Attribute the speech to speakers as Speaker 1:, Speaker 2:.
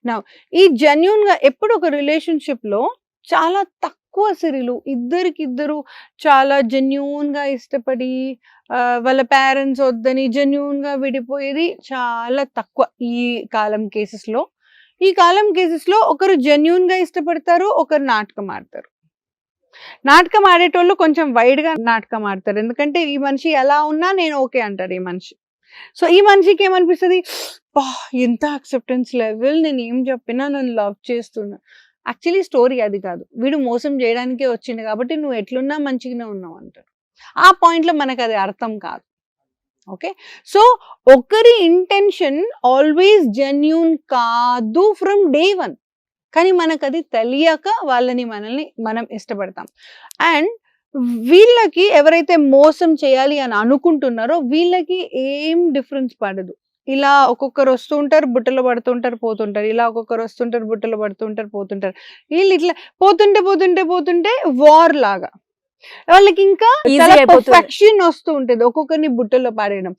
Speaker 1: నా ఈ జెన్యూన్‌గా ఎప్పుడు ఒక రిలేషన్‌షిప్‌లో చాలా తక్కువ సిరిలు ఇద్దరికిద్దరు చాలా జెన్యూన్‌గా ఇష్టపడి వాళ్ళ పేరెంట్స్ వద్దని జెన్యూన్‌గా విడిపోయేది చాలా తక్కువ ఈ కాలం కేసెస్‌లో. ఈ కాలం కేసెస్‌లో ఒకరు జెన్యూన్‌గా ఇష్టపడతారు. ఒకరు నాటకం ఆడతారు. నాటకం ఆడేటోళ్ళు కొంచెం వైడ్‌గా నాటకం ఆడతారు. ఎందుకంటే ఈ మనిషి ఎలా ఉన్నా నేను ఓకే అంటాడు ఈ మనిషి. సో, ఈ మనిషికి ఏమనిపిస్తది, అబ్బా! ఎంత యాక్సెప్టెన్స్ లెవెల్ నేనేం చెప్పినా నన్ను లవ్ చేస్తున్నా. యాక్చువల్లీ స్టోరీ అది కాదు. వీడు మోసం చేయడానికే వచ్చిండు కాబట్టి నువ్వు ఎట్లున్నా మంచిగానే ఉన్నావు అంటాడు. ఆ పాయింట్‌లో మనకది అర్థం కాదు. ఓకే. సో, ఒకరి ఇంటెన్షన్ ఆల్‌వేస్ జెన్యూన్ కాదు ఫ్రమ్ డే 1. కానీ మనకది తెలియక మనల్ని మనం ఇష్టపడతాం. అండ్ వీళ్ళకి ఎవరైతే మోసం చేయాలి అని అనుకుంటున్నారో వీళ్ళకి ఏం డిఫరెన్స్ పడదు. ఇలా ఒక్కొక్కరు వస్తూ ఉంటారు, బుట్టలో పడుతుంటారు, పోతుంటారు. ఇలా ఒక్కొక్కరు వస్తుంటారు, బుట్టలో పడుతుంటారు, పోతుంటారు. వీళ్ళు ఇట్లా పోతుంటే వార్ లాగా. వాళ్ళకింకా
Speaker 2: ఈజీ
Speaker 1: చాలా
Speaker 2: అయిపోతుంది.
Speaker 1: పర్ఫెక్షన్ వస్తూ ఉంటది. ఒక్కొక్కరిని బుట్టలో పడేయడం.